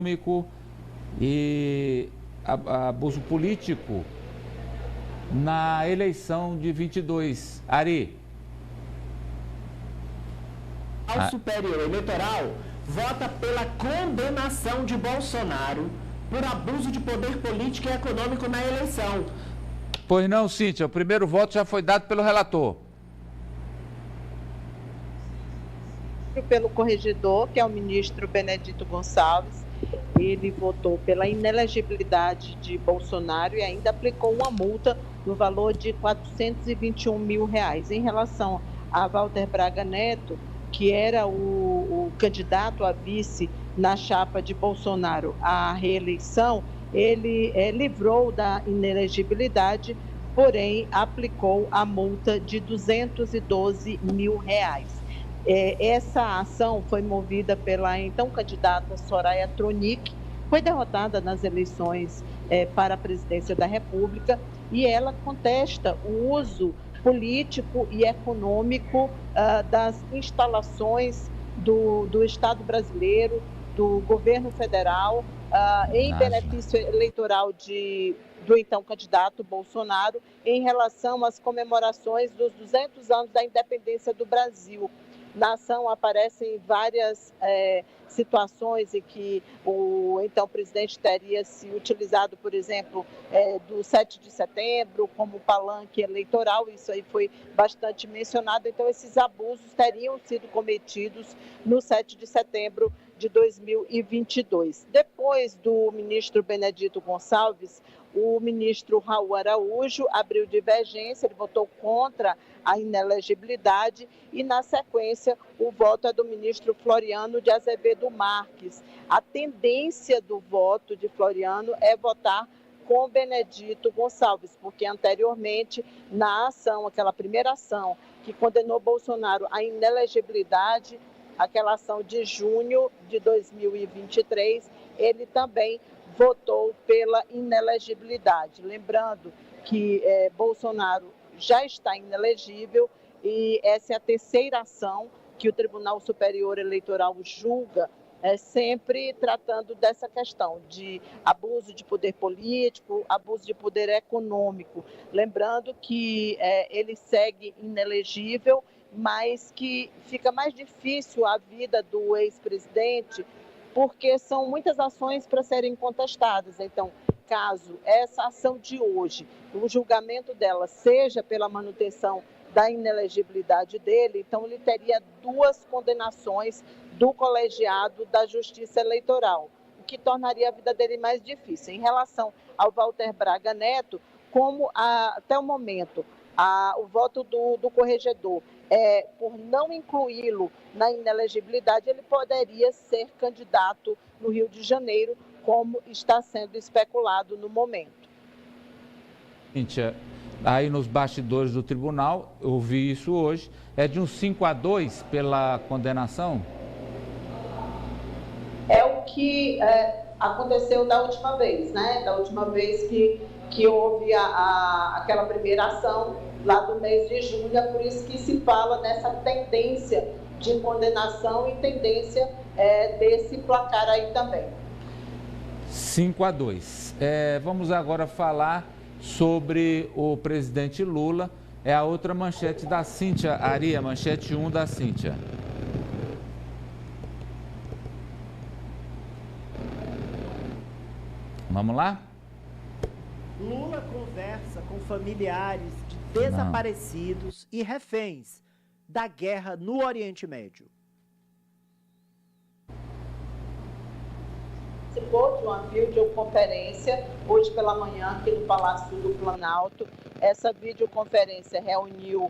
econômico e abuso político na eleição de 22. Ari. O Superior Eleitoral vota pela condenação de Bolsonaro por abuso de poder político e econômico na eleição. Pois não, Cíntia, o primeiro voto já foi dado pelo relator. Pelo corregedor, que é o ministro Benedito Gonçalves, ele votou pela inelegibilidade de Bolsonaro e ainda aplicou uma multa no valor de R$421 mil. Em relação a Walter Braga Neto, que era o candidato a vice na chapa de Bolsonaro à reeleição, ele livrou da inelegibilidade, porém aplicou a multa de R$212 mil. Essa ação foi movida pela então candidata Soraya Tronic, foi derrotada nas eleições para a presidência da República, e ela contesta o uso político e econômico das instalações do Estado brasileiro, do governo federal, em benefício eleitoral do então candidato Bolsonaro, em relação às comemorações dos 200 anos da independência do Brasil. Na ação aparecem várias situações em que o então presidente teria se utilizado, por exemplo, do 7 de setembro como palanque eleitoral. Isso aí foi bastante mencionado. Então, esses abusos teriam sido cometidos no 7 de setembro de 2022. Depois do ministro Benedito Gonçalves, o ministro Raul Araújo abriu divergência, ele votou contra a inelegibilidade e, na sequência, o voto é do ministro Floriano de Azevedo Marques. A tendência do voto de Floriano é votar com Benedito Gonçalves, porque anteriormente, na ação, aquela primeira ação que condenou Bolsonaro à inelegibilidade, aquela ação de junho de 2023, ele também votou pela inelegibilidade. Lembrando que Bolsonaro já está inelegível e essa é a terceira ação que o Tribunal Superior Eleitoral julga, sempre tratando dessa questão de abuso de poder político, abuso de poder econômico. Lembrando que ele segue inelegível, mas que fica mais difícil a vida do ex-presidente, porque são muitas ações para serem contestadas. Então, caso essa ação de hoje, o julgamento dela seja pela manutenção da inelegibilidade dele, então ele teria duas condenações do colegiado da Justiça Eleitoral, o que tornaria a vida dele mais difícil. Em relação ao Walter Braga Neto, como até o momento o voto do corregedor por não incluí-lo na inelegibilidade, ele poderia ser candidato no Rio de Janeiro, como está sendo especulado no momento. Cíntia, aí nos bastidores do tribunal, eu vi isso hoje, é de uns 5-2 pela condenação? É o que aconteceu da última vez, né? Da última vez que houve aquela primeira ação lá do mês de junho, é por isso que se fala nessa tendência de condenação e tendência desse placar aí também. 5-2. Vamos agora falar sobre o presidente Lula. É a outra manchete da Cíntia, Ari, a manchete 1 da Cíntia. Vamos lá? Lula conversa com familiares de desaparecidos e reféns da guerra no Oriente Médio. Participou de uma videoconferência hoje pela manhã aqui no Palácio do Planalto. Essa videoconferência reuniu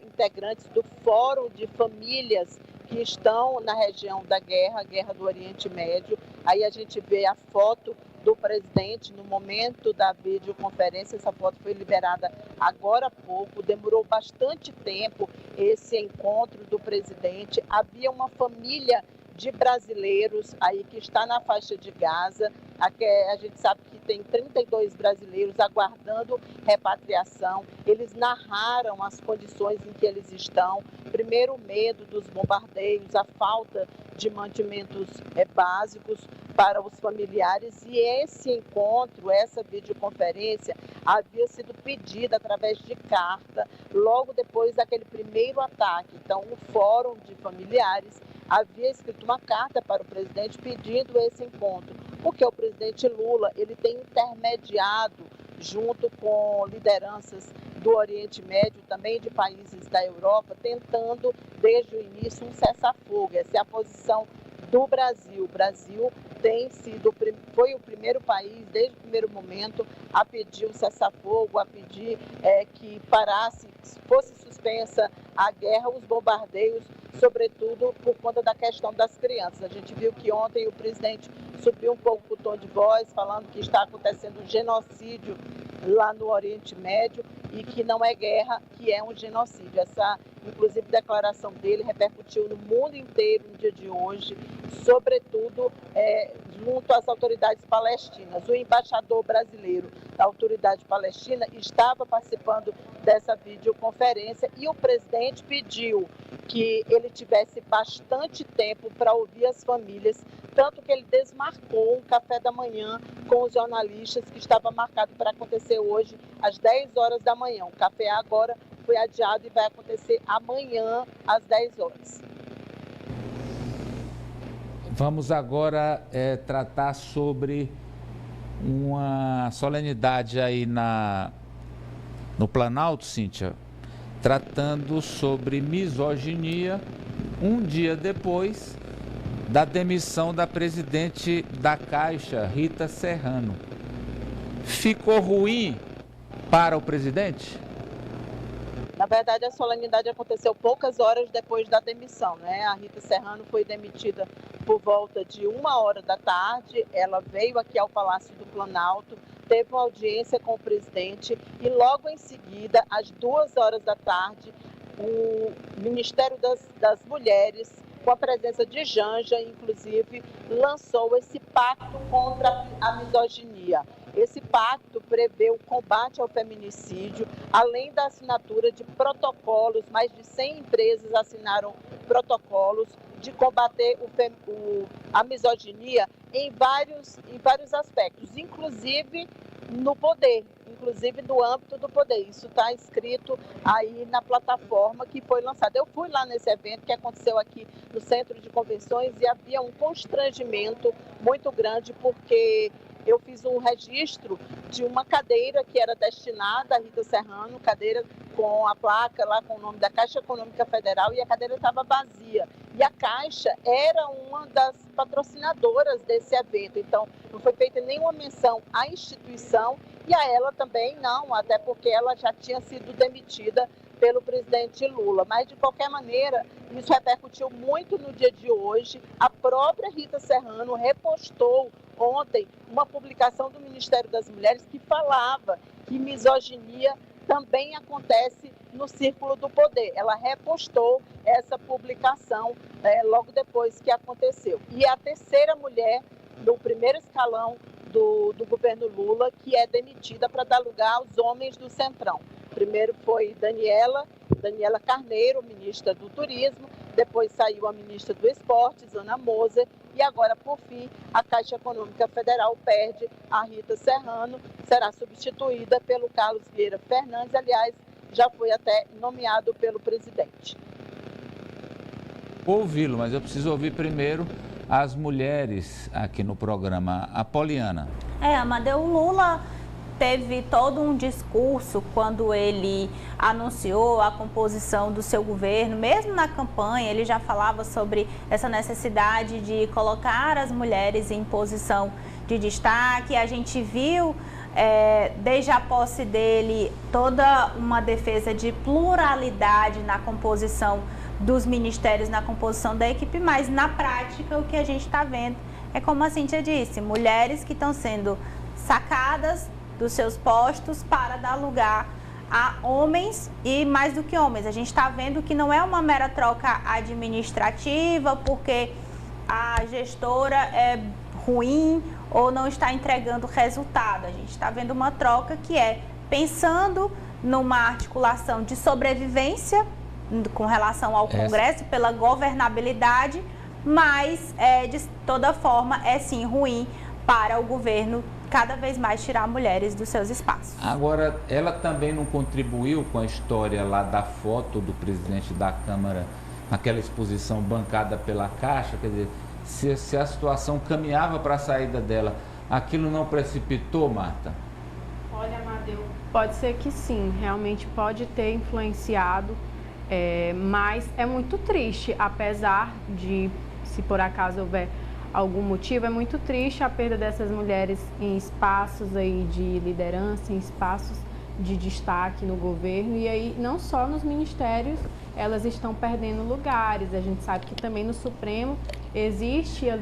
integrantes do Fórum de Famílias que estão na região da guerra do Oriente Médio. Aí a gente vê a foto do presidente no momento da videoconferência. Essa foto foi liberada agora há pouco, demorou bastante tempo esse encontro do presidente. Havia uma família de brasileiros aí que está na faixa de Gaza. A gente sabe que tem 32 brasileiros aguardando repatriação. Eles narraram as condições em que eles estão. Primeiro, o medo dos bombardeios, a falta de mantimentos básicos para os familiares. E esse encontro, essa videoconferência, havia sido pedida através de carta logo depois daquele primeiro ataque. Então, o Fórum de Familiares havia escrito uma carta para o presidente pedindo esse encontro, porque o presidente Lula ele tem intermediado junto com lideranças do Oriente Médio, também de países da Europa, tentando desde o início um cessar-fogo. Essa é a posição do Brasil. O Brasil foi o primeiro país, desde o primeiro momento, a pedir um cessar-fogo, a pedir que parasse, fosse suspensa a guerra, os bombardeios, sobretudo por conta da questão das crianças. A gente viu que ontem o presidente subiu um pouco o tom de voz, falando que está acontecendo um genocídio lá no Oriente Médio e que não é guerra, que é um genocídio. Essa, inclusive, declaração dele repercutiu no mundo inteiro no dia de hoje, sobretudo junto às autoridades palestinas. O embaixador brasileiro da autoridade palestina estava participando dessa videoconferência e o presidente pediu que ele tivesse bastante tempo para ouvir as famílias, tanto que ele desmarcou um café da manhã com os jornalistas que estava marcado para acontecer hoje às 10 horas da manhã. O café agora foi adiado e vai acontecer amanhã às 10 horas. Vamos agora tratar sobre uma solenidade aí no Planalto, Cíntia, tratando sobre misoginia, um dia depois da demissão da presidente da Caixa, Rita Serrano. Ficou ruim para o presidente? Na verdade, a solenidade aconteceu poucas horas depois da demissão, né? A Rita Serrano foi demitida por volta de 1h da tarde. Ela veio aqui ao Palácio do Planalto, teve uma audiência com o presidente e logo em seguida, às 2h da tarde, o Ministério das Mulheres, com a presença de Janja, inclusive, lançou esse pacto contra a misoginia. Esse pacto prevê o combate ao feminicídio, além da assinatura de protocolos, mais de 100 empresas assinaram protocolos de combater a misoginia em vários aspectos, inclusive no poder, inclusive no âmbito do poder. Isso está escrito aí na plataforma que foi lançada. Eu fui lá nesse evento que aconteceu aqui no Centro de Convenções e havia um constrangimento muito grande porque eu fiz um registro de uma cadeira que era destinada a Rita Serrano, cadeira com a placa lá com o nome da Caixa Econômica Federal, e a cadeira estava vazia. E a Caixa era uma das patrocinadoras desse evento, então não foi feita nenhuma menção à instituição e a ela também não, até porque ela já tinha sido demitida pelo presidente Lula. Mas, de qualquer maneira, isso repercutiu muito no dia de hoje. A própria Rita Serrano repostou ontem uma publicação do Ministério das Mulheres que falava que misoginia também acontece no círculo do poder. Ela repostou essa publicação logo depois que aconteceu. E é a terceira mulher do primeiro escalão do governo Lula que é demitida para dar lugar aos homens do Centrão. Primeiro foi Daniela Carneiro, ministra do Turismo, depois saiu a ministra do Esportes, Ana Moser, e agora, por fim, a Caixa Econômica Federal perde a Rita Serrano, será substituída pelo Carlos Vieira Fernandes, aliás, já foi até nomeado pelo presidente. Vou ouvi-lo, mas eu preciso ouvir primeiro as mulheres aqui no programa. A Poliana. Amadeu, Lula teve todo um discurso quando ele anunciou a composição do seu governo. Mesmo na campanha, ele já falava sobre essa necessidade de colocar as mulheres em posição de destaque. A gente viu, desde a posse dele, toda uma defesa de pluralidade na composição dos ministérios, na composição da equipe, mas na prática o que a gente está vendo é, como a Cíntia disse, mulheres que estão sendo sacadas dos seus postos para dar lugar a homens e mais do que homens. A gente está vendo que não é uma mera troca administrativa, porque a gestora é ruim ou não está entregando resultado. A gente está vendo uma troca que é pensando numa articulação de sobrevivência com relação ao Congresso, pela governabilidade, mas de toda forma é sim ruim para o governo cada vez mais tirar mulheres dos seus espaços. Agora, ela também não contribuiu com a história lá da foto do presidente da Câmara, naquela exposição bancada pela Caixa, quer dizer, se a situação caminhava para a saída dela, aquilo não precipitou, Marta? Olha, Amadeu, pode ser que sim, realmente pode ter influenciado, mas é muito triste, apesar de, se por acaso houver algum motivo, é muito triste a perda dessas mulheres em espaços aí de liderança, em espaços de destaque no governo, e aí não só nos ministérios elas estão perdendo lugares. A gente sabe que também no Supremo existia,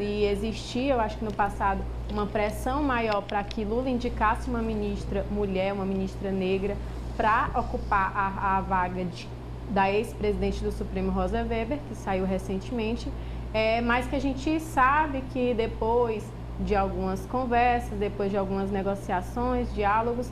eu acho que no passado, uma pressão maior para que Lula indicasse uma ministra mulher, uma ministra negra, para ocupar a vaga da ex-presidente do Supremo, Rosa Weber, que saiu recentemente, mas que a gente sabe que depois de algumas conversas, depois de algumas negociações, diálogos,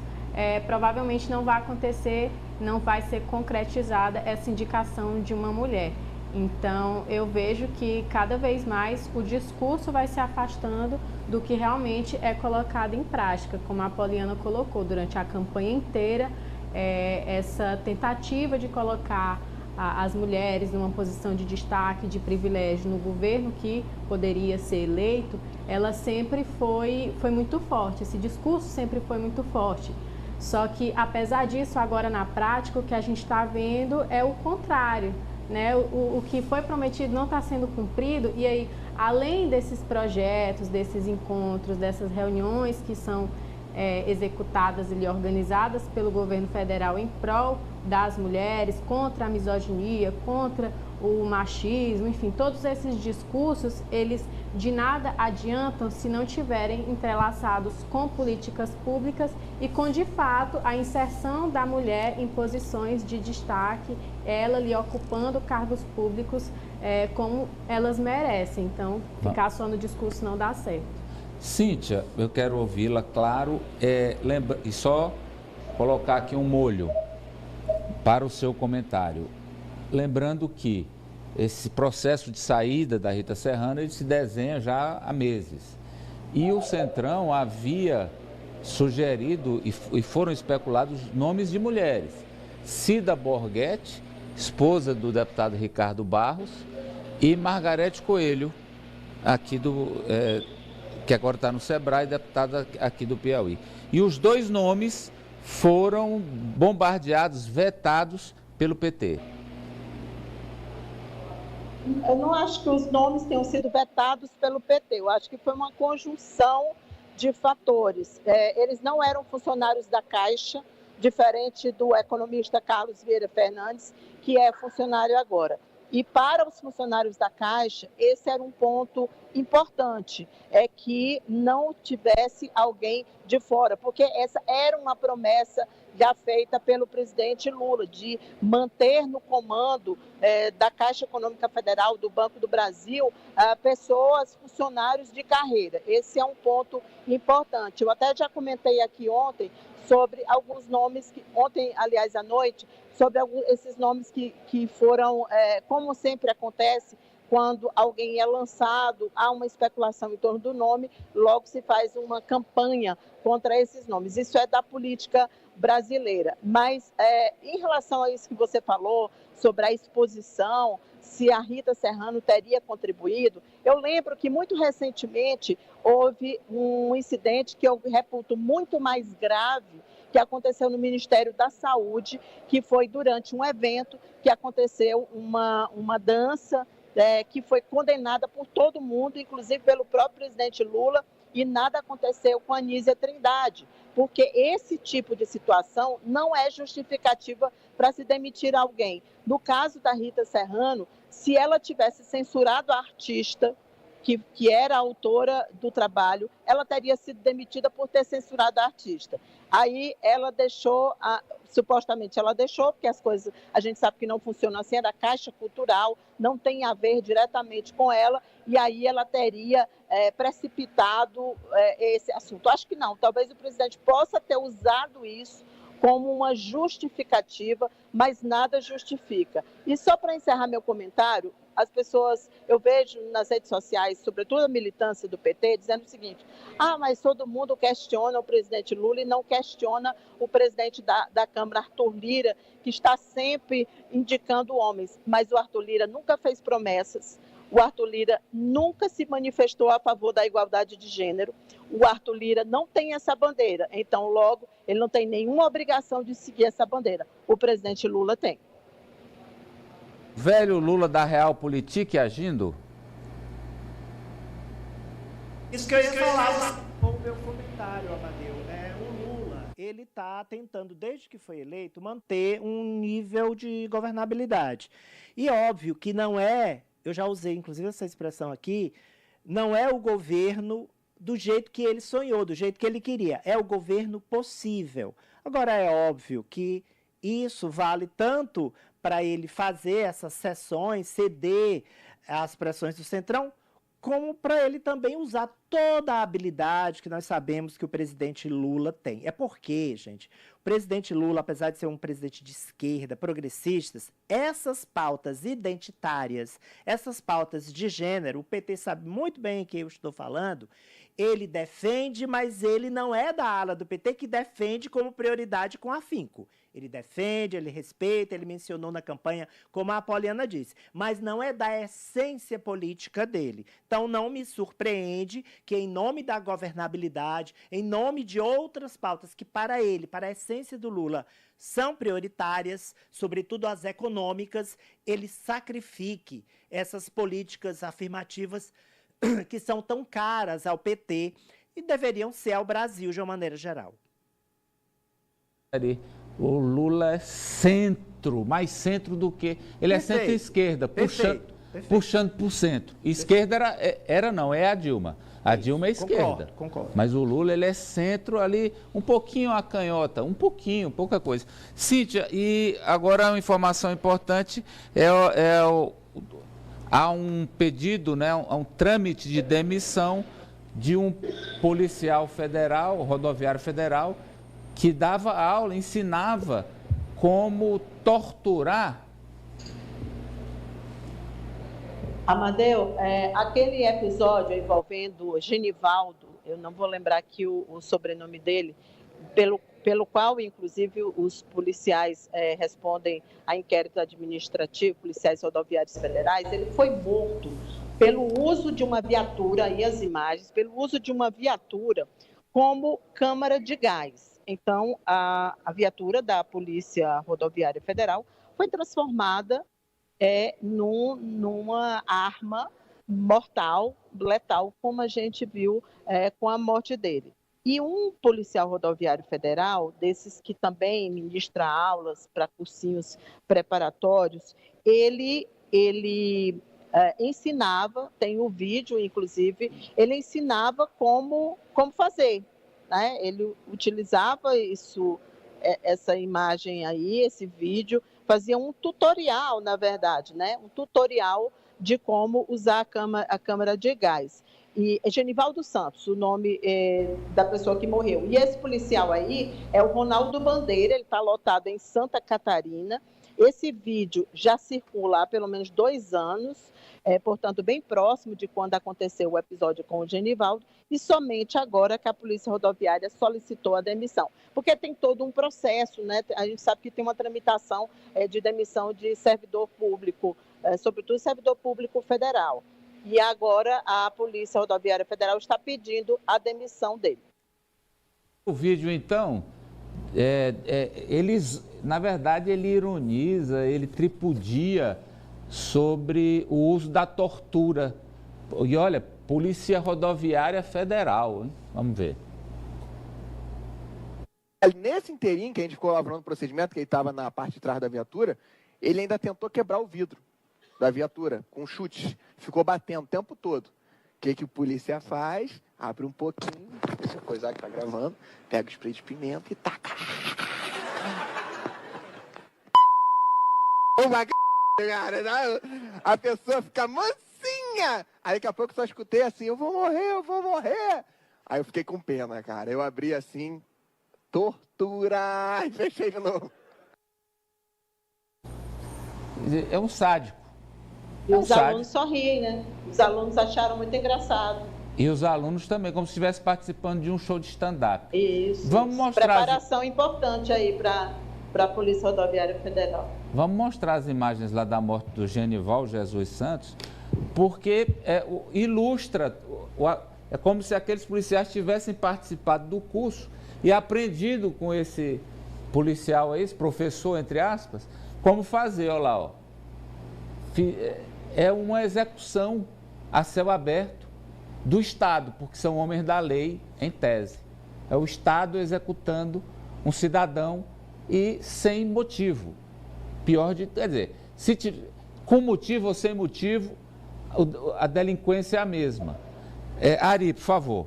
provavelmente não vai acontecer, não vai ser concretizada essa indicação de uma mulher. Então, eu vejo que cada vez mais o discurso vai se afastando do que realmente é colocado em prática, como a Poliana colocou durante a campanha inteira, essa tentativa de colocar as mulheres numa posição de destaque, de privilégio no governo que poderia ser eleito, ela sempre foi muito forte, esse discurso sempre foi muito forte. Só que, apesar disso, agora na prática, o que a gente está vendo é o contrário, né? O que foi prometido não está sendo cumprido, e aí, além desses projetos, desses encontros, dessas reuniões que são executadas e organizadas pelo governo federal em prol das mulheres, contra a misoginia, contra o machismo, enfim, todos esses discursos, eles de nada adiantam se não tiverem entrelaçados com políticas públicas e com, de fato, a inserção da mulher em posições de destaque, ela ali ocupando cargos públicos como elas merecem. Então, ficar só no discurso não dá certo. Cíntia, eu quero ouvi-la, claro, e só colocar aqui um molho para o seu comentário. Lembrando que esse processo de saída da Rita Serrano, ele se desenha já há meses. E o Centrão havia sugerido e foram especulados nomes de mulheres. Cida Borghetti, esposa do deputado Ricardo Barros, e Margarete Coelho, aqui que agora está no Sebrae, deputada aqui do Piauí. E os dois nomes foram bombardeados, vetados pelo PT. Eu não acho que os nomes tenham sido vetados pelo PT, eu acho que foi uma conjunção de fatores. Eles não eram funcionários da Caixa, diferente do economista Carlos Vieira Fernandes, que é funcionário agora. E para os funcionários da Caixa, esse era um ponto importante, que não tivesse alguém de fora, porque essa era uma promessa já feita pelo presidente Lula, de manter no comando da Caixa Econômica Federal, do Banco do Brasil, pessoas, funcionários de carreira. Esse é um ponto importante. Eu até já comentei aqui ontem sobre alguns nomes, ontem, aliás, à noite, sobre esses nomes que foram, como sempre acontece, quando alguém é lançado, há uma especulação em torno do nome, logo se faz uma campanha contra esses nomes. Isso é da política brasileira. Mas, em relação a isso que você falou, sobre a exposição, se a Rita Serrano teria contribuído, eu lembro que muito recentemente houve um incidente que eu reputo muito mais grave, que aconteceu no Ministério da Saúde, que foi durante um evento que aconteceu uma dança que foi condenada por todo mundo, inclusive pelo próprio presidente Lula, e nada aconteceu com a Anísia Trindade, porque esse tipo de situação não é justificativa para se demitir alguém. No caso da Rita Serrano, se ela tivesse censurado a artista, que era autora do trabalho, ela teria sido demitida por ter censurado a artista. Aí ela deixou, supostamente ela deixou, porque as coisas a gente sabe que não funcionam assim, era a Caixa Cultural, não tem a ver diretamente com ela, e aí ela teria precipitado esse assunto. Acho que não, talvez o presidente possa ter usado isso como uma justificativa, mas nada justifica. E só para encerrar meu comentário, as pessoas, eu vejo nas redes sociais, sobretudo a militância do PT, dizendo o seguinte: mas todo mundo questiona o presidente Lula e não questiona o presidente da Câmara, Arthur Lira, que está sempre indicando homens. Mas o Arthur Lira nunca fez promessas, o Arthur Lira nunca se manifestou a favor da igualdade de gênero, o Arthur Lira não tem essa bandeira, então logo ele não tem nenhuma obrigação de seguir essa bandeira. O presidente Lula tem. Velho Lula da Realpolitik agindo? Isso que eu ia falar com o meu comentário, Amadeu. O Lula, ele está tentando, desde que foi eleito, manter um nível de governabilidade. E óbvio que não é, eu já usei inclusive essa expressão aqui, não é o governo do jeito que ele sonhou, do jeito que ele queria. É o governo possível. Agora, é óbvio que isso vale tanto para ele fazer essas sessões, ceder às pressões do Centrão, como para ele também usar toda a habilidade que nós sabemos que o presidente Lula tem. É porque, gente, o presidente Lula, apesar de ser um presidente de esquerda, progressistas, essas pautas identitárias, essas pautas de gênero, o PT sabe muito bem o que eu estou falando, ele defende, mas ele não é da ala do PT que defende como prioridade com afinco. Ele defende, ele respeita, ele mencionou na campanha, como a Apoliana disse, mas não é da essência política dele. Então, não me surpreende que, em nome da governabilidade, em nome de outras pautas que, para ele, para a essência do Lula, são prioritárias, sobretudo as econômicas, ele sacrifique essas políticas afirmativas que são tão caras ao PT e deveriam ser ao Brasil de uma maneira geral. O Lula é centro, mais centro do que... Ele é centro-esquerda, puxando para o centro. Esquerda é a Dilma. A Dilma é esquerda. Concordo. Mas o Lula, ele é centro ali, um pouquinho a canhota, pouca coisa. Cíntia, e agora uma informação importante há um pedido, né, há um trâmite de demissão de um policial federal, rodoviário federal, que dava aula, ensinava como torturar. Amadeu, aquele episódio envolvendo Genivaldo, eu não vou lembrar aqui o sobrenome dele, pelo qual, inclusive, os policiais respondem a inquérito administrativo, policiais rodoviários federais, ele foi morto pelo uso de uma viatura, aí as imagens, pelo uso de uma viatura como câmara de gás. Então, a viatura da Polícia Rodoviária Federal foi transformada numa arma mortal, letal, como a gente viu com a morte dele. E um policial rodoviário federal, desses que também ministra aulas para cursinhos preparatórios, ele ensinava, tem o vídeo, inclusive, ele ensinava como fazer. Né? Ele utilizava essa imagem aí, esse vídeo, fazia um tutorial, na verdade, né? Um tutorial de como usar a câmara de gás. E é Genivaldo Santos, o nome da pessoa que morreu. E esse policial aí é o Ronaldo Bandeira, ele está lotado em Santa Catarina. Esse vídeo já circula há pelo menos 2 anos, portanto, bem próximo de quando aconteceu o episódio com o Genivaldo, e somente agora que a Polícia Rodoviária solicitou a demissão. Porque tem todo um processo, né? A gente sabe que tem uma tramitação de demissão de servidor público, sobretudo servidor público federal. E agora a Polícia Rodoviária Federal está pedindo a demissão dele. O vídeo, então, na verdade, ele ironiza, ele tripudia sobre o uso da tortura. E olha, Polícia Rodoviária Federal, hein? Vamos ver. Nesse inteirinho que a gente ficou lavrando o procedimento, que ele estava na parte de trás da viatura, ele ainda tentou quebrar o vidro da viatura com chutes. Ficou batendo o tempo todo. que o polícia faz? Abre um pouquinho, deixa eu coisar que tá gravando, pega o spray de pimenta e taca. Uma cara, a pessoa fica mansinha. Aí daqui a pouco eu só escutei assim, eu vou morrer. Aí eu fiquei com pena, cara. Eu abri assim, tortura, e fechei de novo. É um sádico. E os alunos só riem, né? Os alunos acharam muito engraçado. E os alunos também, como se estivesse participando de um show de stand-up. Isso. Vamos mostrar. Preparação importante aí para a Polícia Rodoviária Federal. Vamos mostrar as imagens lá da morte do Genival Jesus Santos, porque ilustra, é como se aqueles policiais tivessem participado do curso e aprendido com esse policial aí, esse professor, entre aspas, como fazer, olha lá, ó. É uma execução a céu aberto do Estado, porque são homens da lei, em tese. É o Estado executando um cidadão e sem motivo. Quer dizer, com motivo ou sem motivo, a delinquência é a mesma. Ari, por favor.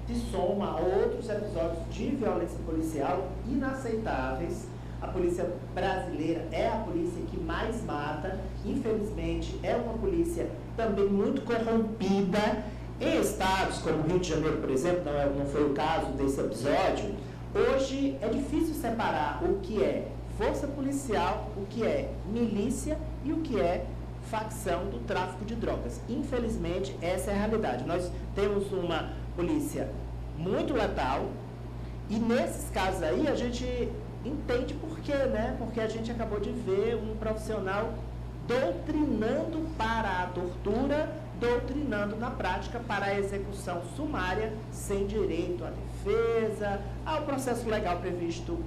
Se soma a outros episódios de violência policial inaceitáveis. A polícia brasileira é a polícia que mais mata. Infelizmente, é uma polícia também muito corrompida. Em estados como o Rio de Janeiro, por exemplo, não foi o caso desse episódio, hoje é difícil separar o que é força policial, o que é milícia e o que é facção do tráfico de drogas. Infelizmente, essa é a realidade. Nós temos uma polícia muito letal e nesses casos aí a gente entende por quê, né? Porque a gente acabou de ver um profissional doutrinando para a tortura, doutrinando na prática para a execução sumária, sem direito à defesa, ao processo legal previsto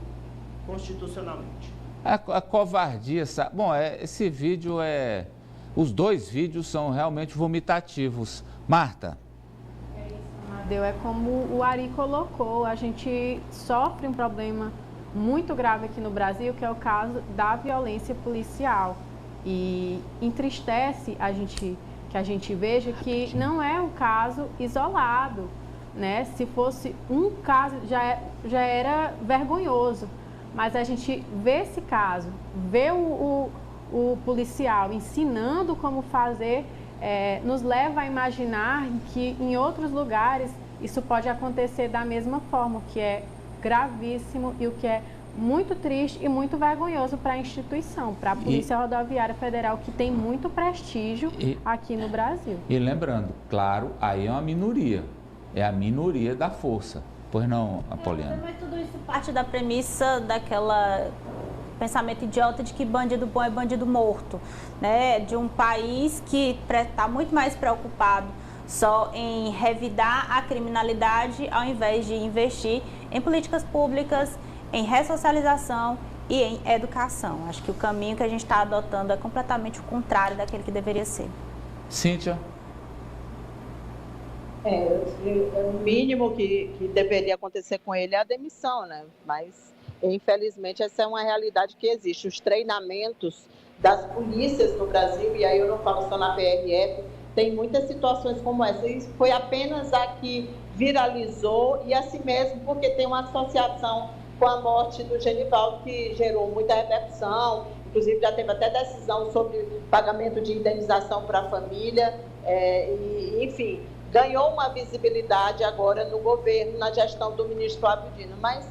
constitucionalmente. A covardia, sabe? Bom, esse vídeo os dois vídeos são realmente vomitativos. Marta? Amadeu, é como o Ari colocou, a gente sofre um problema muito grave aqui no Brasil, que é o caso da violência policial. E entristece que a gente veja que não é um caso isolado, né? Se fosse um caso, já era vergonhoso. Mas a gente vê esse caso, vê o policial ensinando como fazer, nos leva a imaginar que em outros lugares isso pode acontecer da mesma forma, que é gravíssimo e o que é muito triste e muito vergonhoso para a instituição, para a Polícia Rodoviária Federal, que tem muito prestígio aqui no Brasil. E lembrando, claro, aí é uma minoria, é a minoria da força. Pois não, Apoliana? Mas tudo isso parte da premissa daquela pensamento idiota de que bandido bom é bandido morto, né? De um país que está muito mais preocupado só em revidar a criminalidade ao invés de investir em políticas públicas, em ressocialização e em educação. Acho que o caminho que a gente está adotando é completamente o contrário daquele que deveria ser. Cíntia? O mínimo que deveria acontecer com ele é a demissão, né? Mas, infelizmente, essa é uma realidade que existe. Os treinamentos das polícias no Brasil, e aí eu não falo só na PRF, tem muitas situações como essa. Isso foi apenas a que viralizou e assim mesmo porque tem uma associação com a morte do Genival, que gerou muita repercussão. Inclusive, já teve até decisão sobre pagamento de indenização para a família. Enfim, ganhou uma visibilidade agora no governo, na gestão do ministro Flávio Dino. Mas